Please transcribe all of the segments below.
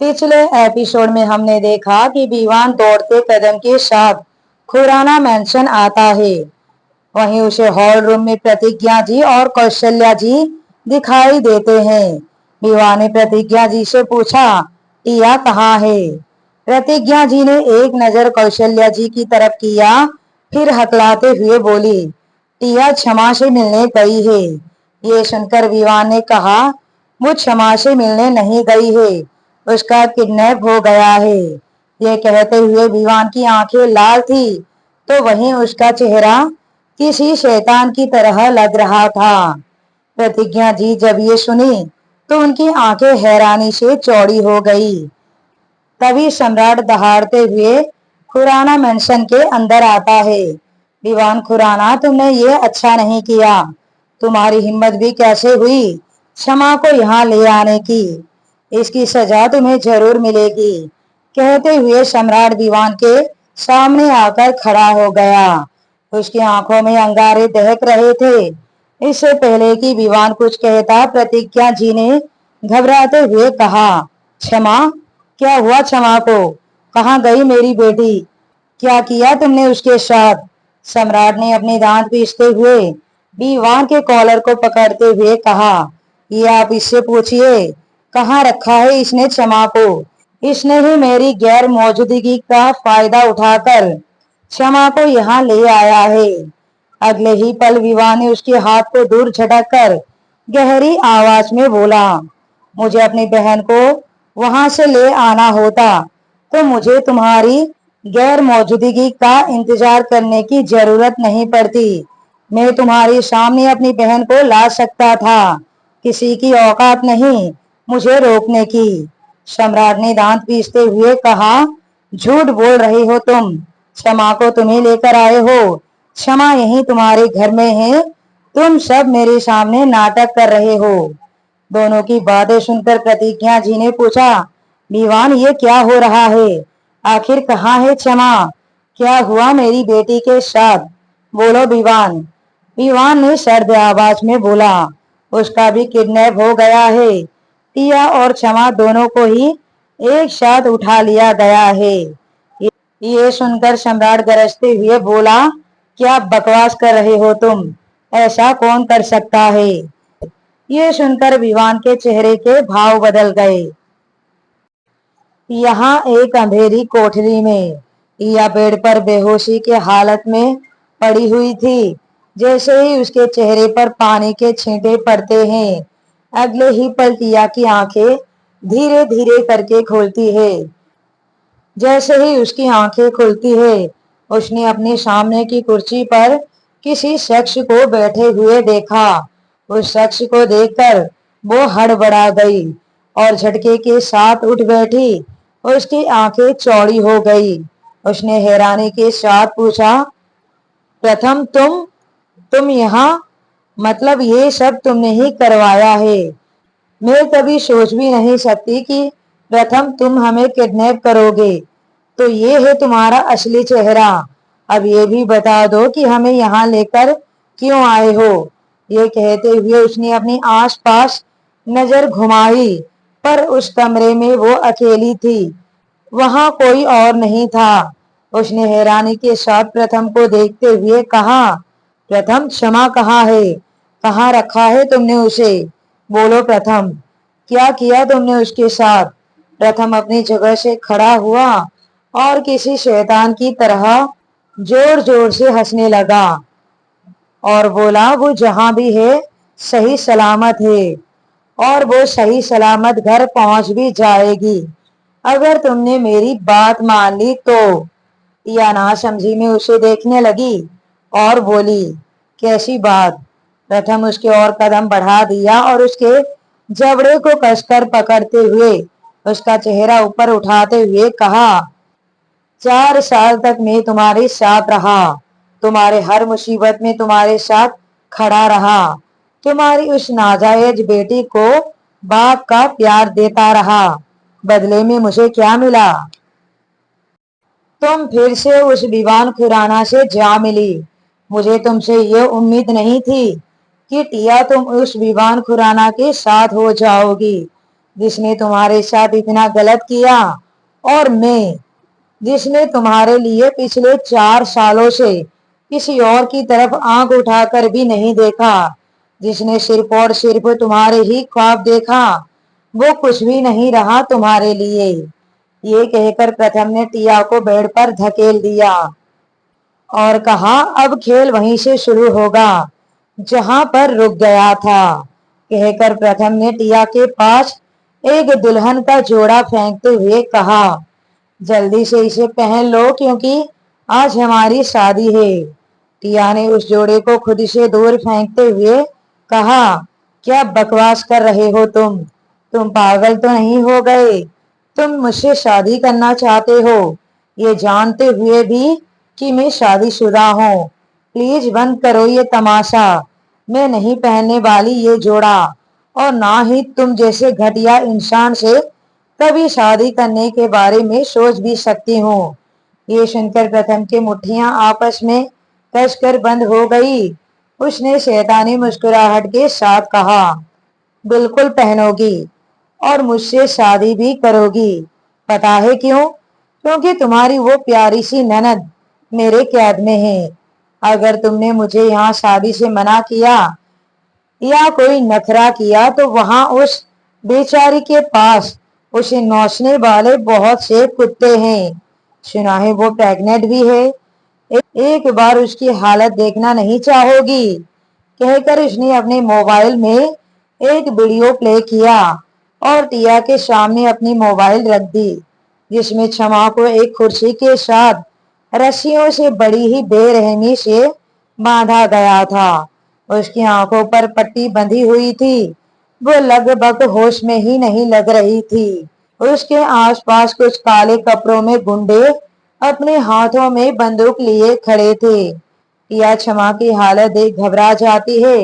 पिछले एपिसोड में हमने देखा कि विवान दौड़ते कदम के साथ खुराना मेंशन आता है। वहीं उसे हॉल रूम में प्रतिज्ञा जी और कौशल्या जी दिखाई देते हैं। विवान ने प्रतिज्ञा जी से पूछा, टिया कहाँ है? प्रतिज्ञा जी ने एक नजर कौशल्या जी की तरफ किया, फिर हकलाते हुए बोली, टिया क्षमा से मिलने गई है। ये सुनकर विवान ने कहा, वो क्षमा से मिलने नहीं गई है, उसका किडनैप हो गया है। ये कहते हुए विवान की आंखें लाल थी, तो वहीं उसका चेहरा किसी शैतान की तरह लग रहा था। प्रतिज्ञा जी जब ये सुनी तो उनकी आंखें हैरानी से चौड़ी हो गई। तभी सम्राट दहाड़ते हुए खुराना मेंशन के अंदर आता है। विवान खुराना, तुमने ये अच्छा नहीं किया। तुम्हारी हिम्मत भी कैसे हुई क्षमा को यहाँ ले आने की? इसकी सजा तुम्हें जरूर मिलेगी। कहते हुए सम्राट विवान के सामने आकर खड़ा हो गया। उसकी आंखों में अंगारे दहक रहे थे। इससे पहले कि विवान कुछ कहता, प्रतिज्ञा जी ने घबराते हुए कहा, क्षमा? क्या हुआ क्षमा को? कहाँ गई मेरी बेटी? क्या किया तुमने उसके साथ? सम्राट ने अपने दांत पीसते हुए विवान के कॉलर को पकड़ते हुए कहा, ये आप इससे पूछिए, कहाँ रखा है इसने क्षमा को? इसने ही मेरी गैर मौजूदगी का फायदा उठाकर क्षमा को यहाँ ले आया है। अगले ही पल विवान ने उसके हाथ को दूर झटक कर गहरी आवाज में बोला, मुझे अपनी बहन को वहां से ले आना होता तो मुझे तुम्हारी गैर मौजूदगी का इंतजार करने की जरूरत नहीं पड़ती। मैं तुम्हारे सामने अपनी बहन को ला सकता था। किसी की औकात नहीं मुझे रोकने की। सम्राट ने दांत पीसते हुए कहा, झूठ बोल रहे हो तुम। क्षमा को तुम्हें लेकर आए हो, क्षमा यही तुम्हारे घर में है। तुम सब मेरे सामने नाटक कर रहे हो। दोनों की बातें सुनकर प्रतिज्ञा जी ने पूछा, विवान ये क्या हो रहा है? आखिर कहाँ है क्षमा? क्या हुआ मेरी बेटी के साथ? बोलो विवान। विवान ने सर्द आवाज में बोला, उसका भी किडनैप हो गया है। टिया और क्षमा दोनों को ही एक साथ उठा लिया गया है। ये सुनकर सम्राट गरजते हुए बोला, क्या बकवास कर रहे हो तुम? ऐसा कौन कर सकता है? ये सुनकर विवान के चेहरे के भाव बदल गए। यहाँ एक अंधेरी कोठरी में या बेड पर बेहोशी के हालत में पड़ी हुई थी। जैसे ही उसके चेहरे पर पानी के छींटे पड़ते हैं, अगले ही पल टिया की आंखें धीरे धीरे करके खुलती है। जैसे ही उसकी आंखें खुलती है, उसने अपने सामने की कुर्सी पर किसी शख्स को बैठे हुए देखा। उस शख्स को देखकर वो हड़बड़ा गई और झटके के साथ उठ बैठी। उसकी आंखें चौड़ी हो गई। उसने हैरानी के साथ पूछा, प्रथम तुम यहाँ? मतलब ये सब तुमने ही करवाया है? मैं कभी सोच भी नहीं सकती कि प्रथम तुम हमें किडनैप करोगे। तो ये है तुम्हारा असली चेहरा। अब ये भी बता दो कि हमें यहाँ लेकर क्यों आए हो? ये कहते हुए उसने अपनी आसपास नजर घुमाई, पर उस कमरे में वो अकेली थी। वहां कोई और नहीं था। उसने हैरानी के साथ प्रथम को देखते हुए कहा, प्रथम क्षमा कहाँ है? कहाँ रखा है तुमने उसे? बोलो प्रथम, क्या किया तुमने उसके साथ? प्रथम अपनी जगह से खड़ा हुआ और किसी शैतान की तरह जोर जोर से हंसने लगा और बोला, वो जहां भी है सही सलामत है और वो सही सलामत घर पहुंच भी जाएगी अगर तुमने मेरी बात मान ली तो। या ना समझी में उसे देखने लगी और बोली, कैसी बात? प्रथम उसके और कदम बढ़ा दिया और उसके जबड़े को कसकर पकड़ते हुए उसका चेहरा ऊपर उठाते हुए कहा, 4 साल तक मैं तुम्हारे साथ रहा, तुम्हारे हर मुसीबत में तुम्हारे साथ खड़ा रहा, तुम्हारी उस नाजायज बेटी को बाप का प्यार देता रहा। बदले में मुझे क्या मिला? तुम फिर से उस विवान खुराना से जा मिली। मुझे तुमसे ये उम्मीद नहीं थी कि टिया तुम उस विवान खुराना के साथ हो जाओगी। जिसने तुम्हारे साथ इतना गलत किया, और मैं, जिसने तुम्हारे लिए पिछले 4 सालों से किसी और की तरफ आंख उठाकर भी नहीं देखा, जिसने सिर्फ और सिर्फ तुम्हारे ही ख्वाब देखा, वो कुछ भी नहीं रहा तुम्हारे लिए। ये कहकर प्रथम ने टिया को बेड पर धकेल दिया और कहा, अब खेल वहीं से शुरू होगा जहां पर रुक गया था। कहकर प्रथम ने टिया के पास एक दुल्हन का जोड़ा फेंकते हुए कहा, जल्दी से इसे पहन लो क्योंकि आज हमारी शादी है। टिया ने उस जोड़े को खुद से दूर फेंकते हुए कहा, क्या बकवास कर रहे हो तुम पागल तो नहीं हो गए? तुम मुझसे शादी करना चाहते हो, ये जानते हुए भी कि मैं शादीशुदा हूँ। प्लीज बंद करो ये तमाशा। मैं नहीं पहनने वाली ये जोड़ा, और ना ही तुम जैसे घटिया इंसान से कभी शादी करने के बारे में सोच भी सकती हूँ। ये सुनकर प्रथम की मुट्ठियां आपस में कसकर बंद हो गई। उसने शैतानी मुस्कुराहट के साथ कहा, बिल्कुल पहनोगी, और मुझसे शादी भी करोगी। पता है क्यों? क्योंकि तुम्हारी वो प्यारी सी ननद मेरे कैद में है। अगर तुमने मुझे यहाँ शादी से मना किया या कोई नखरा किया तो वहां उस बेचारी के पास उसे नोचने वाले बहुत से कुत्ते हैं। सुना है वो प्रेग्नेंट भी है। एक बार उसकी हालत देखना नहीं चाहोगी? कहकर उसने अपने मोबाइल में एक वीडियो प्ले किया और टिया के सामने अपनी मोबाइल रख दी, जिसमें क्षमा को एक कुर्सी के साथ रस्सियों से बड़ी ही बेरहमी से बांधा गया था। उसकी आंखों पर पट्टी बंधी हुई थी। वो लगभग होश में ही नहीं लग रही थी। उसके आसपास कुछ काले कपड़ों में गुंडे अपने हाथों में बंदूक लिए खड़े थे। टिया क्षमा की हालत देख घबरा जाती है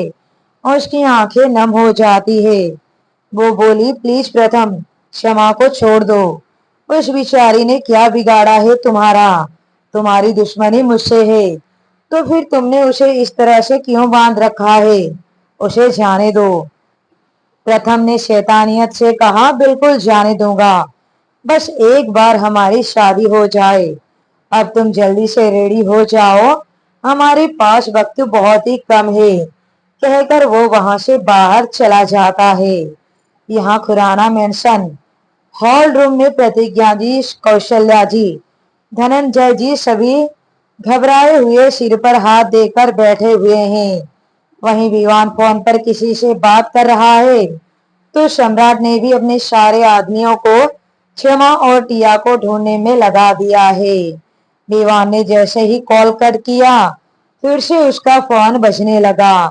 और उसकी आंखें नम हो जाती है। वो बोली, प्लीज प्रथम, क्षमा को छोड़ दो। उस बिचारी ने क्या बिगाड़ा है तुम्हारा? तुम्हारी दुश्मनी मुझसे है, तो फिर तुमने उसे इस तरह से क्यों बांध रखा है? उसे जाने दो। प्रथम ने शैतानियत से कहा, बिल्कुल जाने दूंगा, बस एक बार हमारी शादी हो जाए। अब तुम जल्दी से रेडी हो जाओ, हमारे पास वक्त बहुत ही कम है। कहकर वो वहां से बाहर चला जाता है। यहाँ खुराना मेंशन हॉल रूम में प्रतिज्ञा जी, कौशल्या जी, धनंजय जी सभी घबराए हुए सिर पर हाथ देकर बैठे हुए हैं। वहीं विवान फोन पर किसी से बात कर रहा है, तो सम्राट ने भी अपने सारे आदमियों को क्षमा और टिया को ढूंढने में लगा दिया है। विवान ने जैसे ही कॉल कट किया, फिर से उसका फोन बजने लगा।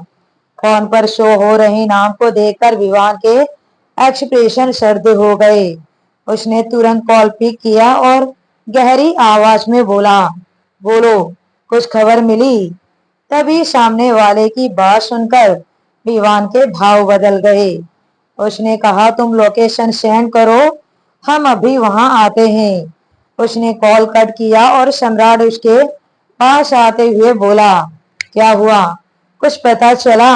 फोन पर शो हो रहे नाम को देखकर विवान के एक्सप्रेशन सर्द हो गए। उसने तुरंत कॉल पिक किया और गहरी आवाज में बोला, बोलो, कुछ खबर मिली? तभी सामने वाले की बात सुनकर विवान के भाव बदल गए। उसने कहा, तुम लोकेशन सेंड करो, हम अभी वहां आते हैं। उसने कॉल कट किया और सम्राट उसके पास आते हुए बोला, क्या हुआ, कुछ पता चला?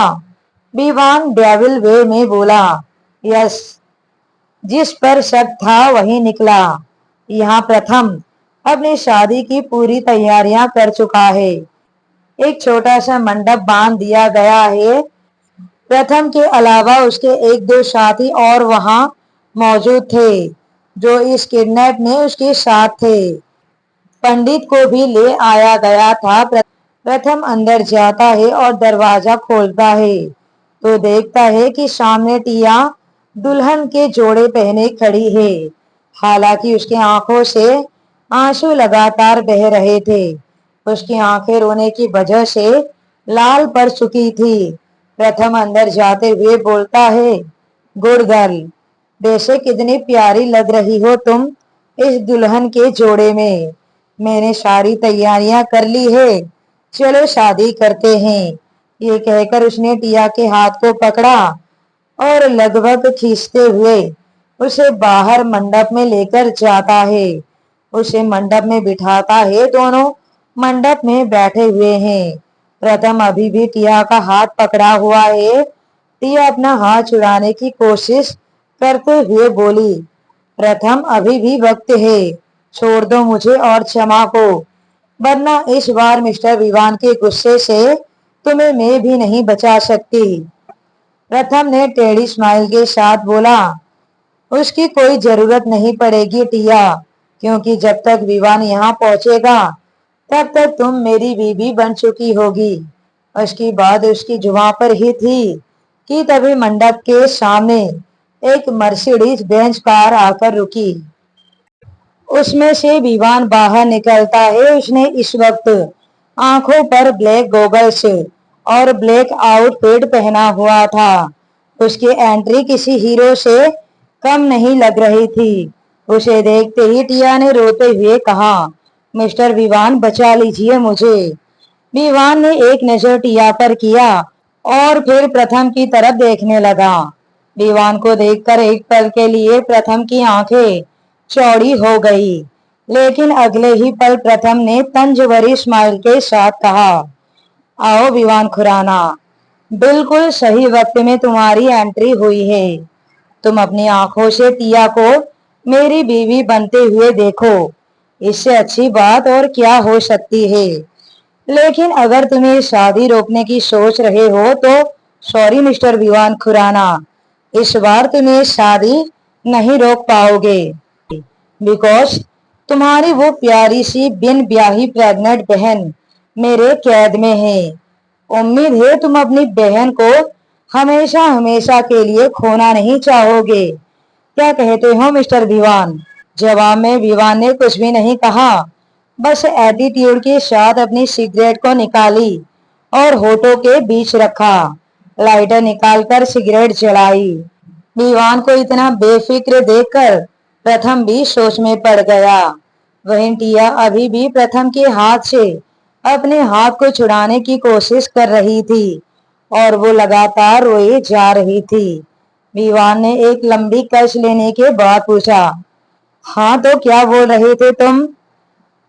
विवान डेविल वे में बोला, यस, जिस पर शक था वही निकला। यहाँ प्रथम अपनी शादी की पूरी तैयारियां कर चुका है। एक छोटा सा मंडप बांध दिया गया है। प्रथम के अलावा उसके एक दो साथी और वहां मौजूद थे, जो इस किडनैप में उसके साथ थे। पंडित को भी ले आया गया था। प्रथम अंदर जाता है और दरवाजा खोलता है तो देखता है कि सामने टिया दुल्हन के जोड़े पहने खड़ी है। हालांकि उसकी आंखों से आंसू लगातार बह रहे थे। उसकी आंखें रोने की वजह से लाल पड़ चुकी थी। प्रथम अंदर जाते हुए बोलता है, गुड गर्ल, वैसे कितनी प्यारी लग रही हो तुम इस दुल्हन के जोड़े में। मैंने सारी तैयारियां कर ली है, चलो शादी करते हैं। ये कहकर उसने टिया के हाथ को पकड़ा और लगभग खींचते हुए उसे बाहर मंडप में लेकर जाता है। उसे मंडप में बिठाता है। दोनों मंडप में बैठे हुए हैं। प्रथम अभी भी टिया का हाथ पकड़ा हुआ है। टिया अपना हाथ छुड़ाने की कोशिश करते हुए बोली, प्रथम अभी भी वक्त है, छोड़ दो मुझे और क्षमा को, वरना इस बार मिस्टर विवान के गुस्से से तुम्हें मैं भी नहीं बचा सकती। प्रथम ने टेढ़ी स्माइल के साथ बोला, उसकी कोई जरूरत नहीं पड़ेगी टिया, क्योंकि जब तक विवान यहाँ पहुंचेगा तब तक तुम मेरी बीवी बन चुकी होगी। उसकी बात उसकी जुबान पर ही थी कि तभी मंडप के सामने एक मर्सिडीज बेंच कार आकर रुकी। उसमें से विवान बाहर निकलता है। उसने इस वक्त आंखों पर ब्लैक गॉगल्स और ब्लैक आउटफिट पहना हुआ था। उसकी एंट्री किसी हीरो से कम नहीं लग रही थी। उसे देखते ही टिया ने रोते हुए कहा, मिस्टर विवान बचा लीजिए मुझे। विवान ने एक नजर टिया पर किया और फिर प्रथम की तरफ देखने लगा। विवान को देखकर एक पल के लिए प्रथम की आंखें चौड़ी हो गई, लेकिन अगले ही पल प्रथम ने तंजवरी स्माइल के साथ कहा, आओ विवान खुराना, बिल्कुल सही वक्त में तुम्हारी एंट्री हुई है। तुम अपनी आंखों से टिया को मेरी बीवी बनते हुए देखो, इससे अच्छी बात और क्या हो सकती है। लेकिन अगर तुम्हें शादी रोकने की सोच रहे हो तो सॉरी मिस्टर विवान खुराना, इस बार तुम्हें शादी नहीं रोक पाओगे, बिकॉज तुम्हारी वो प्यारी सी बिन ब्याही प्रेग्नेंट बहन मेरे कैद में है। उम्मीद है तुम अपनी बहन को हमेशा हमेशा के लिए खोना नहीं चाहोगे। क्या कहते हो मिस्टर विवान? जवाब में विवान ने कुछ भी नहीं कहा, बस एटीट्यूड के साथ अपनी सिगरेट को निकाली और होठों के बीच रखा। लाइटर निकालकर सिगरेट जलाई। विवान को इतना बेफिक्र देखकर प्रथम भी सोच में पड़ गया। वहीं टिया अभी भी प्रथम के हाथ से अपने हाथ को छुड़ाने की कोशिश कर रही थी और वो लगातार रोए जा रही थी। विवान ने एक लंबी कश लेने के बाद पूछा, हाँ तो क्या बोल रहे थे तुम?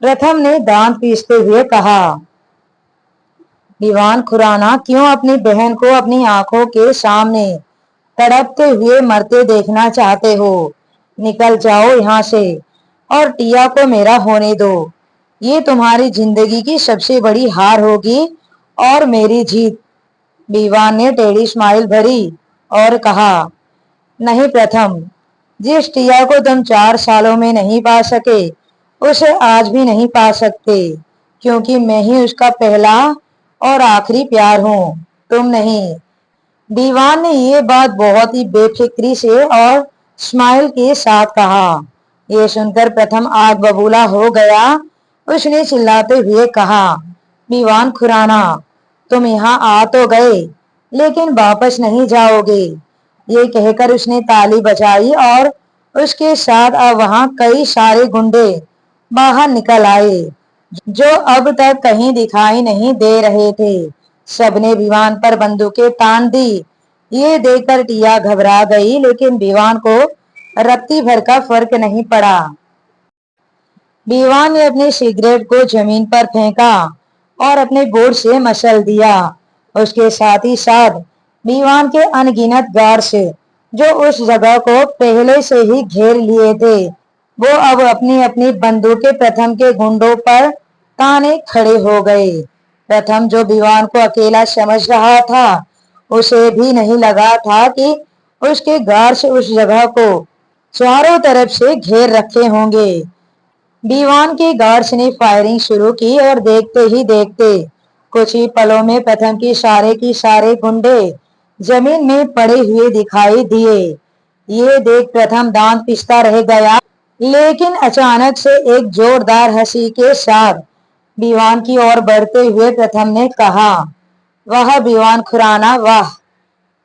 प्रथम ने दांत पीसते हुए कहा, विवान खुराना, क्यों अपनी बहन को अपनी आंखों के सामने तड़पते हुए मरते देखना चाहते हो? निकल जाओ यहाँ से और टिया को मेरा होने दो। ये तुम्हारी जिंदगी की सबसे बड़ी हार होगी और मेरी जीत। विवान ने टेढ़ी स्माइल भरी और कहा, नहीं प्रथम, जिस टिया को तुम 4 सालों में नहीं पा सके उसे आज भी नहीं पा सकते, क्योंकि मैं ही उसका पहला और आखिरी प्यार हूँ, तुम नहीं। दीवान ने ये बात बहुत ही बेफिक्री से और स्माइल के साथ कहा। ये सुनकर प्रथम आग बबूला हो गया। उसने चिल्लाते हुए कहा, दीवान खुराना, तुम यहाँ आ तो गए लेकिन वापस नहीं जाओगे। ये कहकर उसने ताली बजाई और उसके साथ अब वहां कई सारे गुंडे बाहर निकल आए, जो अब तक कहीं दिखाई नहीं दे रहे थे। सबने विवान पर बंदूकें तान दी। ये देखकर टिया घबरा गई, लेकिन विवान को रत्ती भर का फर्क नहीं पड़ा। विवान ने अपनी सिगरेट को जमीन पर फेंका और अपने बोर्ड से मसल दिया। उसके साथ ही साथ विवान के अनगिनत गार्ड्स, जो उस जगह को पहले से ही घेर लिए थे, वो अब अपनी अपनी बंदूकें प्रथम के गुंडों पर ताने खड़े हो गए। प्रथम, जो विवान को अकेला समझ रहा था, उसे भी नहीं लगा था कि उसके गार्ड्स उस जगह को चारों तरफ से घेर रखे होंगे। विवान के गार्ड्स ने फायरिंग शुरू की और देखते ही देखते कुछ ही पलों में प्रथम की सारे गुंडे जमीन में पड़े हुए दिखाई दिए। ये देख प्रथम दांत पिसता रह गया, लेकिन अचानक से एक जोरदार हंसी के साथ विवान की ओर बढ़ते हुए प्रथम ने कहा, वाह विवान खुराना वाह,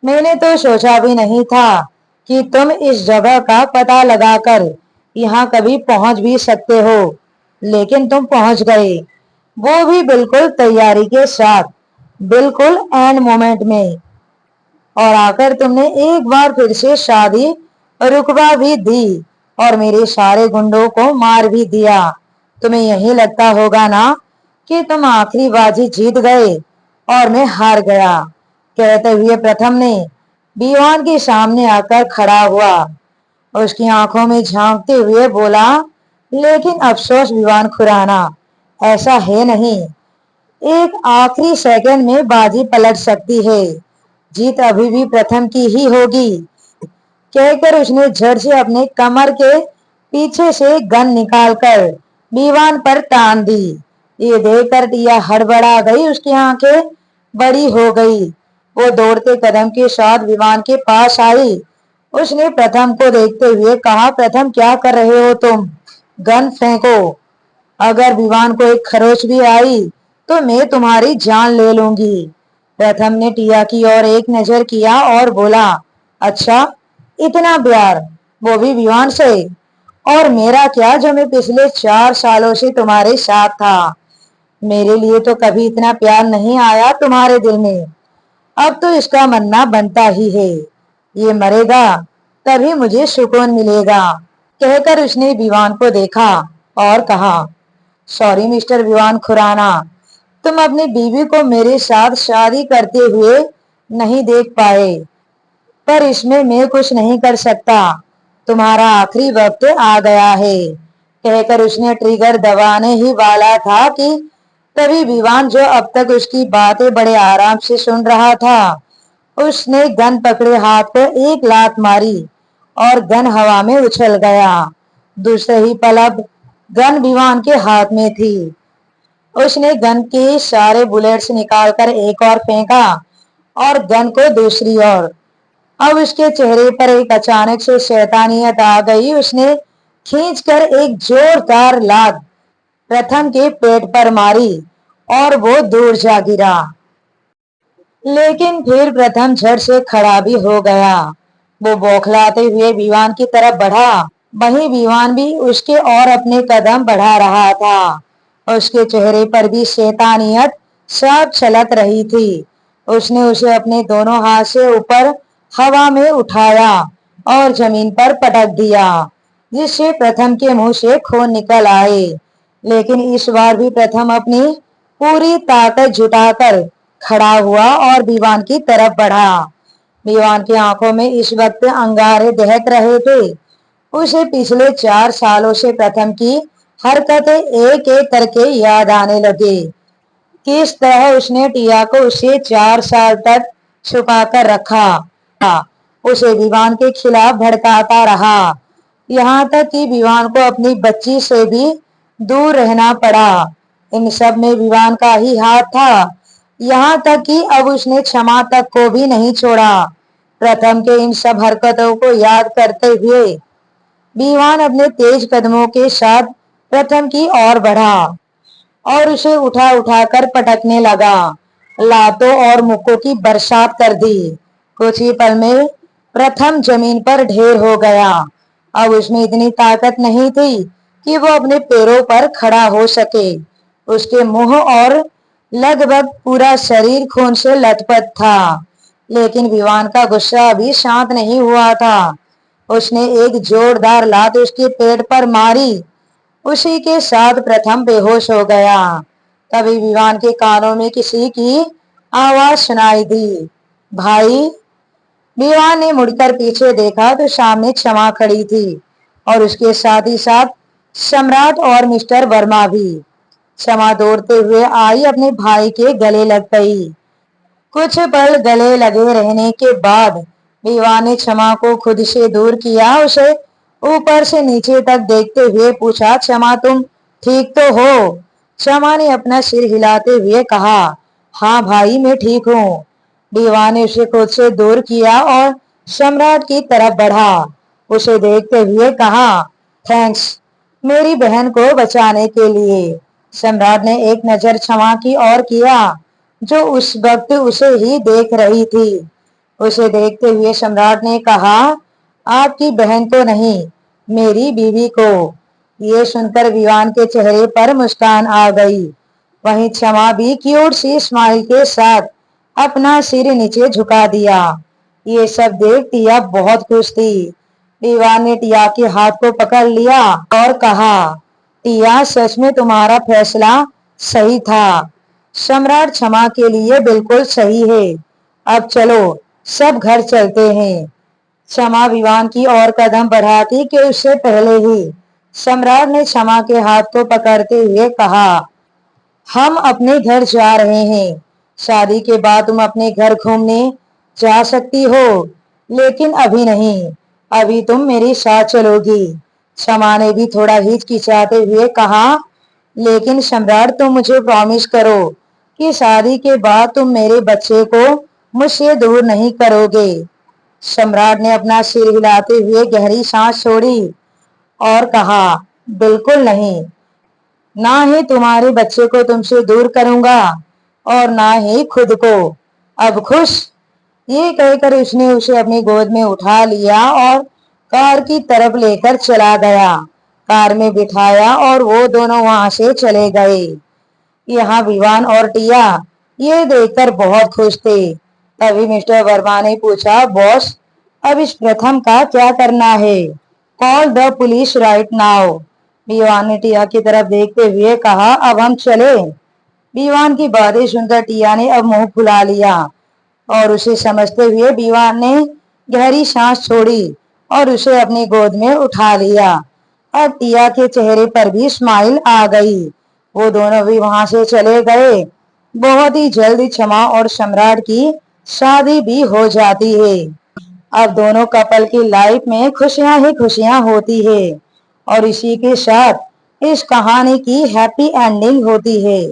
मैंने तो सोचा भी नहीं था कि तुम इस जगह का पता लगाकर यहाँ कभी पहुंच भी सकते हो, लेकिन तुम पहुंच गए, वो भी बिल्कुल तैयारी के साथ, बिल्कुल एंड मोमेंट में। और आकर तुमने एक बार फिर से शादी रुकवा भी दी और मेरे सारे गुंडों को मार भी दिया। तुम्हें यही लगता होगा ना कि तुम आखिरी बाजी जीत गए और मैं हार गया। कहते हुए प्रथम ने दीवान के सामने आकर खड़ा हुआ। उसकी आंखों में झांकते हुए बोला, लेकिन अफसोस दीवान खुराना, ऐसा है नहीं। एक आखिरी सेकंड में बाजी पलट सकती है। जीत अभी भी प्रथम की ही होगी। कहकर उसने झट से अपने कमर के पीछे से गन निकालकर दीवान पर तान दी। ये देखकर टिया हड़बड़ा गई, उसकी आंखें बड़ी हो गई। वो दौड़ते कदम के साथ विमान के पास आई। उसने प्रथम को देखते हुए कहा, प्रथम क्या कर रहे हो तुम? गन फेंको। अगर विमान को एक खरोच भी आई तो मैं तुम्हारी जान ले लूंगी। प्रथम ने टिया की ओर एक नजर किया और बोला, अच्छा, इतना प्यार, वो भी विमान से? और मेरा क्या, जो मैं पिछले 4 सालों से तुम्हारे साथ था। मेरे लिए तो कभी इतना प्यार नहीं आया तुम्हारे दिल में। अब तो इसका मरना बनता ही है। ये मरेगा तभी मुझे सुकून मिलेगा। कहकर उसने विवान को देखा और कहा, सॉरी मिस्टर विवान खुराना, तुम अपनी बीवी को मेरे साथ शादी करते हुए नहीं देख पाए, पर इसमें मैं कुछ नहीं कर सकता। तुम्हारा आखिरी वक्त आ गया है। कहकर उसने ट्रिगर दबाने ही वाला था कि तभी विवान, जो अब तक उसकी बातें बड़े आराम से सुन रहा था, उसने गन पकड़े हाथ पर एक लात मारी और गन हवा में उछल गया। दूसरे ही पल अब गन विवान के हाथ में थी। उसने गन के सारे बुलेट्स निकालकर एक और फेंका और गन को दूसरी ओर। अब उसके चेहरे पर एक अचानक से शैतानियत आ गई। उसने खींचकर एक जोरदार लात प्रथम के पेट पर मारी और वो दूर जा गिरा। लेकिन फिर प्रथम झट से खड़ा भी हो गया। वो बौखलाते हुए विवान की तरफ बढ़ा। वहीं विवान भी उसके और अपने कदम बढ़ा रहा था। उसके चेहरे पर भी शैतानियत साफ झलक रही थी। उसने उसे अपने दोनों हाथ से ऊपर हवा में उठाया और जमीन पर पटक दिया, जिससे प्रथम के मुंह से खून निकल आए। लेकिन इस बार भी प्रथम अपनी पूरी ताकत जुटाकर खड़ा हुआ और विवान की तरफ बढ़ा। विवान की आंखों में इस वक्त अंगारे दहक रहे थे। उसे पिछले 4 सालों से प्रथम की हरकतें एक एक करके याद आने लगे। किस तरह उसने टिया को उसे 4 साल तक छुपाकर रखा, उसे विवान के खिलाफ भड़काता रहा, यहाँ तक कि विवान को अपनी बच्ची से भी दूर रहना पड़ा। इन सब में विवान का ही हाथ था। यहाँ तक कि अब उसने क्षमा तक को भी नहीं छोड़ा। प्रथम के इन सब हरकतों को याद करते हुए विवान अपने तेज कदमों के साथ प्रथम की ओर बढ़ा और उसे उठा उठाकर पटकने लगा। लातों और मुक्कों की बरसात कर दी। कुछ ही पल में प्रथम जमीन पर ढेर हो गया। अब उसमें इतनी ताकत नहीं थी कि वो अपने पैरों पर खड़ा हो सके। उसके मुंह और लगभग पूरा शरीर खून से लथपथ था। लेकिन विवान का गुस्सा अभी शांत नहीं हुआ था। उसने एक जोरदार लात उसके पेट पर मारी। उसी के साथ प्रथम बेहोश हो गया। तभी विवान के कानों में किसी की आवाज सुनाई दी, भाई। विवान ने मुड़कर पीछे देखा तो सामने क्षमा खड़ी थी और उसके साथ ही साथ सम्राट और मिस्टर वर्मा भी। क्षमा दौड़ते हुए आई, अपने भाई के गले लग गई। कुछ पल गले लगे रहने के बाद विवान ने क्षमा को खुद से दूर किया। उसे ऊपर से नीचे तक देखते हुए पूछा, क्षमा तुम ठीक तो हो? क्षमा ने अपना सिर हिलाते हुए कहा, हाँ भाई, मैं ठीक हूँ। विवान ने उसे खुद से दूर किया और सम्राट की तरफ बढ़ा। उसे देखते हुए कहा, थैंक्स मेरी बहन को बचाने के लिए। सम्राट ने एक नजर क्षमा की ओर किया, जो उस वक्त उसे ही देख रही थी। उसे देखते हुए सम्राट ने कहा, आपकी बहन को नहीं, मेरी बीवी को। ये सुनकर विवान के चेहरे पर मुस्कान आ गई। वहीं क्षमा भी क्यूट सी स्माइल के साथ अपना सिर नीचे झुका दिया। ये सब देख टिया बहुत खुश थी। विवान ने टिया के हाथ को पकड़ लिया और कहा, टिया, सच में तुम्हारा फैसला सही था। सम्राट क्षमा के लिए बिल्कुल सही है। अब चलो सब घर चलते हैं। क्षमा विवान की ओर कदम बढ़ाती कि उससे पहले ही सम्राट ने क्षमा के हाथ को पकड़ते हुए कहा, हम अपने घर जा रहे हैं। शादी के बाद तुम अपने घर घूमने जा सकती हो, लेकिन अभी नहीं। अभी तुम मेरे साथ चलोगी। क्षमा ने भी थोड़ा हिचकिचाते हुए कहा, लेकिन सम्राट तुम मुझे प्रॉमिस करो कि शादी के बाद तुम मेरे बच्चे को मुझसे दूर नहीं करोगे। सम्राट ने अपना सिर हिलाते हुए गहरी सांस छोड़ी और कहा, बिल्कुल नहीं। ना ही तुम्हारे बच्चे को तुमसे दूर करूंगा और ना ही खुद को। अब खुश? ये कहकर उसने उसे अपनी गोद में उठा लिया और कार की तरफ लेकर चला गया। कार में बिठाया और वो दोनों वहां से चले गए। यहाँ विवान और टिया ये देखकर बहुत खुश थे। तभी मिस्टर वर्मा ने पूछा, बॉस, अब इस प्रथम का क्या करना है? Call the police right now. Vivaan ने टिया की तरफ देखते हुए कहा, अब हम चले? विवान की बातें सुनकर टिया ने अब मुंह फुला लिया और उसे समझते हुए विवान ने गहरी सांस छोड़ी और उसे अपनी गोद में उठा लिया। अब टिया के चेहरे पर भी स्माइल आ गई। वो दोनों भी वहां से चले गए। बहुत ही जल्द क्षमा और सम्राट की शादी भी हो जाती है। अब दोनों कपल की लाइफ में खुशियां ही खुशियां होती है और इसी के साथ इस कहानी की हैप्पी एंडिंग होती है।